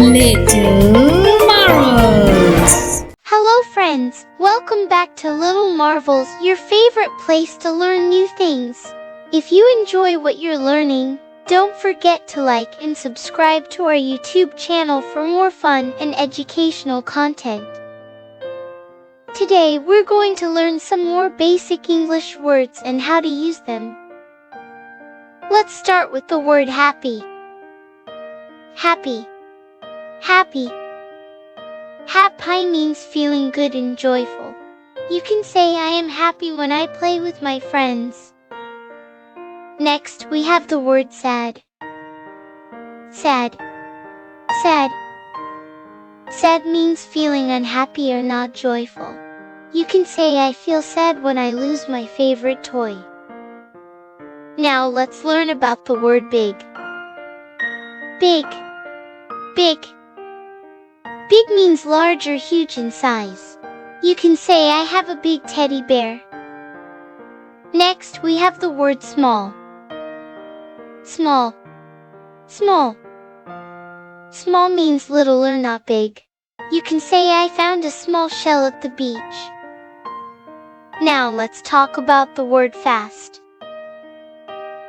Little Marvels. Hello friends, welcome back to Little Marvels, your favorite place to learn new things. If you enjoy what you're learning, don't forget to like and subscribe to our YouTube channel for more fun and educational content. Today we're going to learn some more basic English words and how to use them. Let's start with the word happy. Happy. Happy. Happy means feeling good and joyful. You can say I am happy when I play with my friends. Next we have the word sad. Sad. Sad. Sad means feeling unhappy or not joyful. You can say I feel sad when I lose my favorite toy. Now let's learn about the word big. Big. Big. Big means large or huge in size. You can say I have a big teddy bear. Next we have the word small. Small. Small. Small means little or not big. You can say I found a small shell at the beach. Now let's talk about the word fast.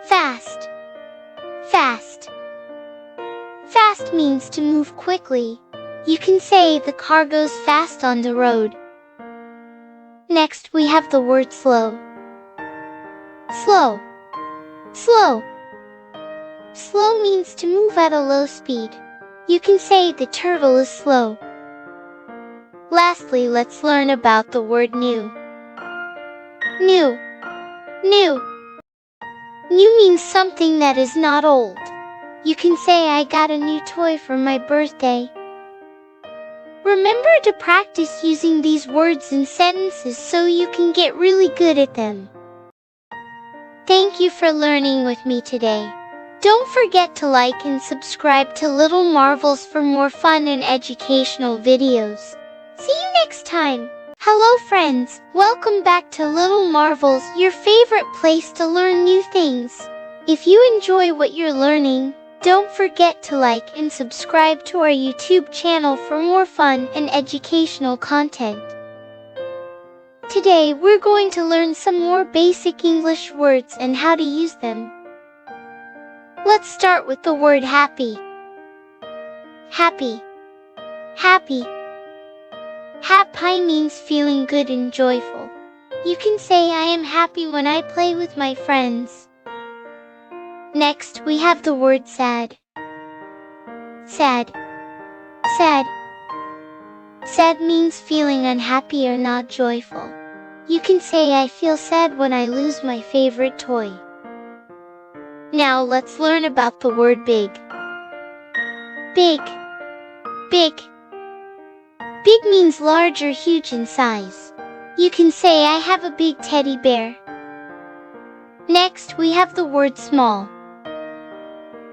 Fast. Fast. Fast means to move quickly. You can say the car goes fast on the road. Next we have the word slow. Slow. Slow. Slow means to move at a low speed. You can say the turtle is slow. Lastly, let's learn about the word new. New. New. New means something that is not old. You can say I got a new toy for my birthday. Remember to practice using these words in sentences so you can get really good at them. Thank you for learning with me today. Don't forget to like and subscribe to Little Marvels for more fun and educational videos. See you next time. Hello friends, welcome back to Little Marvels, your favorite place to learn new things. If you enjoy what you're learning, don't forget to like and subscribe to our YouTube channel for more fun and educational content. Today we're going to learn some more basic English words and how to use them. Let's start with the word happy. Happy. Happy. Happy means feeling good and joyful. You can say I am happy when I play with my friends. Next we have the word sad. Sad. Sad. Sad means feeling unhappy or not joyful. You can say I feel sad when I lose my favorite toy. Now let's learn about the word big. Big. Big. Big means large or huge in size. You can say I have a big teddy bear. Next we have the word small.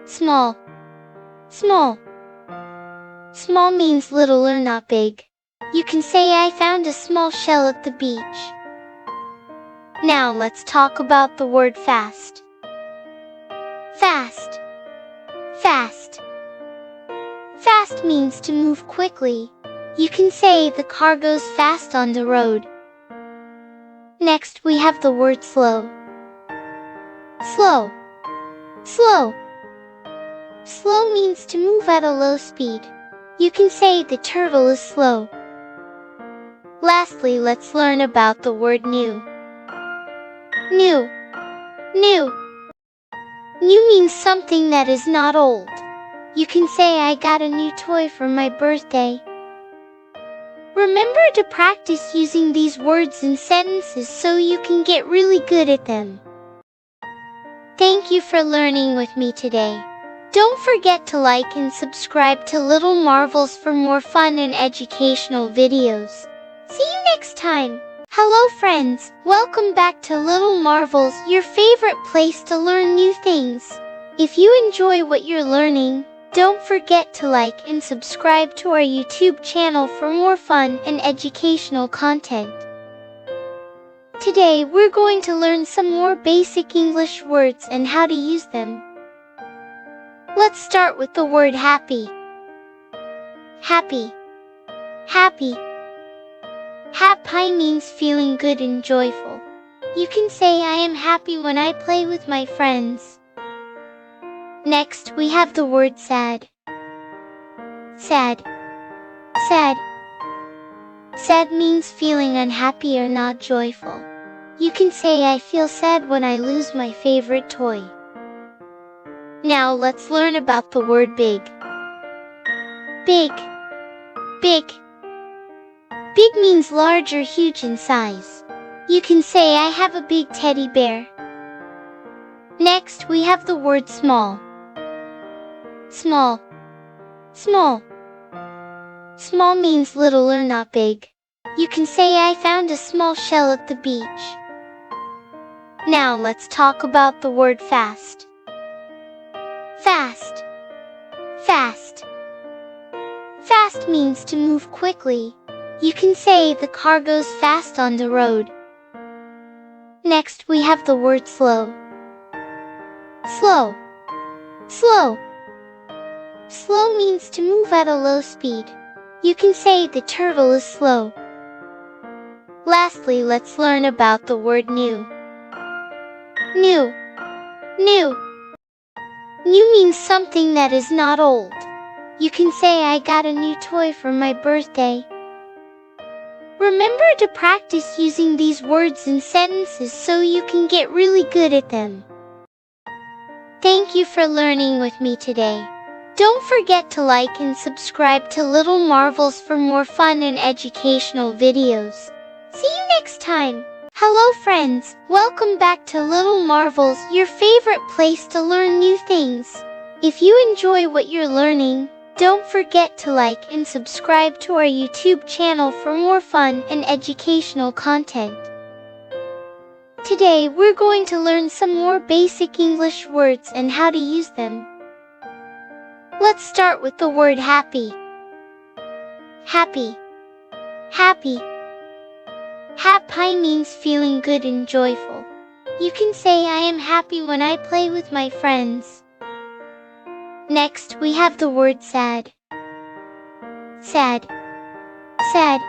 Small. Small. Small means little or not big. You can say I found a small shell at the beach. Now let's talk about the word fast. Fast. Fast. Fast means to move quickly. You can say the car goes fast on the road. Next we have the word slow. Slow. Slow. Slow means to move at a low speed. You can say the turtle is slow. Lastly, let's learn about the word new. New. New. New means something that is not old. You can say I got a new toy for my birthday. Remember to practice using these words in sentences so you can get really good at them. Thank you for learning with me today. Don't forget to like and subscribe to Little Marvels for more fun and educational videos. See you next time. Hello friends, welcome back to Little Marvels, your favorite place to learn new things. If you enjoy what you're learning, don't forget to like and subscribe to our YouTube channel for more fun and educational content. Today we're going to learn some more basic English words and how to use them. Let's start with the word happy. Happy. Happy. Happy means feeling good and joyful. You can say I am happy when I play with my friends. Next, we have the word sad. Sad. Sad. Sad means feeling unhappy or not joyful. You can say I feel sad when I lose my favorite toy. Now let's learn about the word big. Big. Big. Big means large or huge in size. You can say I have a big teddy bear. Next, we have the word small. Small. Small. Small means little or not big. You can say I found a small shell at the beach. Now let's talk about the word fast. Fast. Fast. Fast means to move quickly. You can say the car goes fast on the road. Next, we have the word slow. Slow. Slow. Slow means to move at a low speed. You can say the turtle is slow. Lastly, let's learn about the word new. New. New. New means something that is not old. You can say I got a new toy for my birthday. Remember to practice using these words in sentences so you can get really good at them. Thank you for learning with me today. Don't forget to like and subscribe to Little Marvels for more fun and educational videos. See you next time! Hello friends, welcome back to Little Marvels, your favorite place to learn new things. If you enjoy what you're learning, don't forget to like and subscribe to our YouTube channel for more fun and educational content. Today we're going to learn some more basic English words and how to use them. Let's start with the word happy. Happy. Happy. Happy means feeling good and joyful. You can say I am happy when I play with my friends. Next, we have the word sad. Sad. Sad.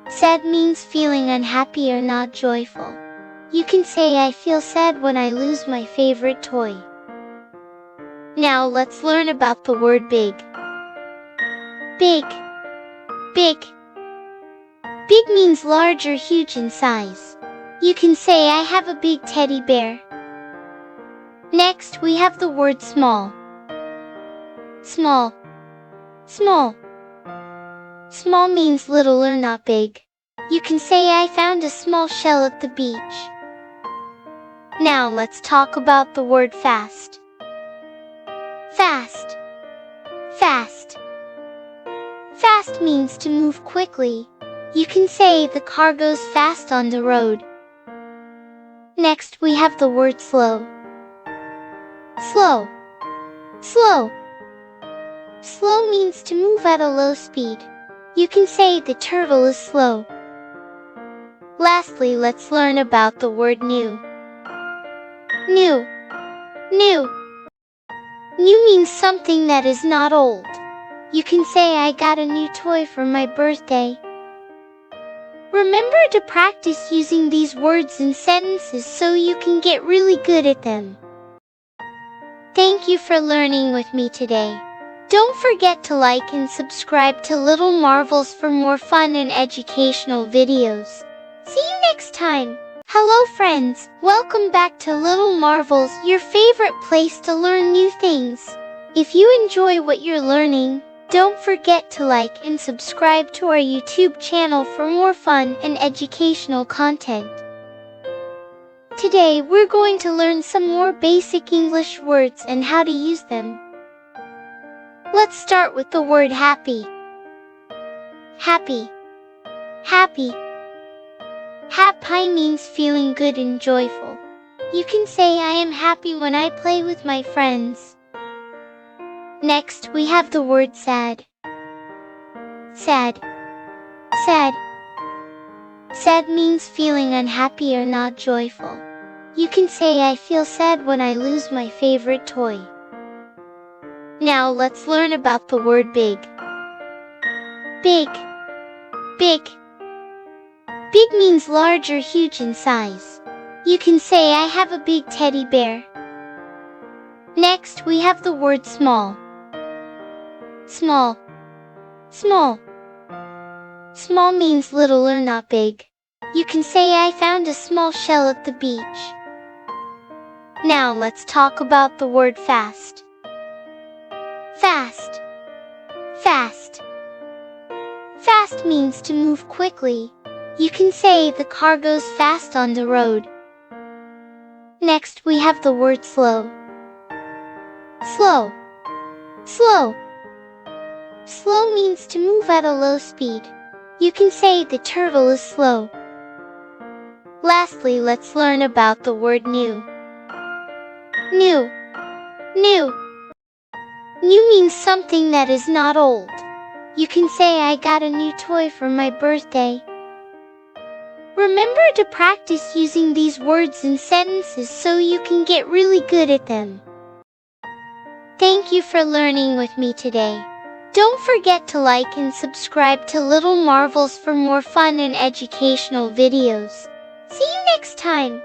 Sad means feeling unhappy or not joyful. You can say I feel sad when I lose my favorite toy. Now let's learn about the word big. Big. Big. Big means large or huge in size. You can say I have a big teddy bear. Next, we have the word small. Small. Small. Small means little or not big. You can say I found a small shell at the beach. Now let's talk about the word fast. Fast. Fast. Fast means to move quickly. You can say the car goes fast on the road. Next, we have the word slow. Slow. Slow. Slow means to move at a low speed. You can say the turtle is slow. Lastly, let's learn about the word new. New. New. New means something that is not old. You can say I got a new toy for my birthday. Remember to practice using these words in sentences so you can get really good at them. Thank you for learning with me today. Don't forget to like and subscribe to Little Marvels for more fun and educational videos. See you next time! Hello friends, welcome back to Little Marvels, your favorite place to learn new things. If you enjoy what you're learning, don't forget to like and subscribe to our YouTube channel for more fun and educational content. Today we're going to learn some more basic English words and how to use them. Let's start with the word happy. Happy. Happy. Happy means feeling good and joyful. You can say I am happy when I play with my friends. Next, we have the word sad. Sad. Sad. Sad means feeling unhappy or not joyful. You can say I feel sad when I lose my favorite toy. Now let's learn about the word big. Big. Big. Big means large or huge in size. You can say I have a big teddy bear. Next, we have the word small. Small. Small. Small means little or not big. You can say I found a small shell at the beach. Now let's talk about the word fast. Fast. Fast. Fast means to move quickly. You can say the car goes fast on the road. Next we have the word slow. Slow. Slow. Slow means to move at a low speed. You can say the turtle is slow. Lastly, let's learn about the word new. New. New. New means something that is not old. You can say I got a new toy for my birthday. Remember to practice using these words in sentences so you can get really good at them. Thank you for learning with me today. Don't forget to like and subscribe to Little Marvels for more fun and educational videos. See you next time!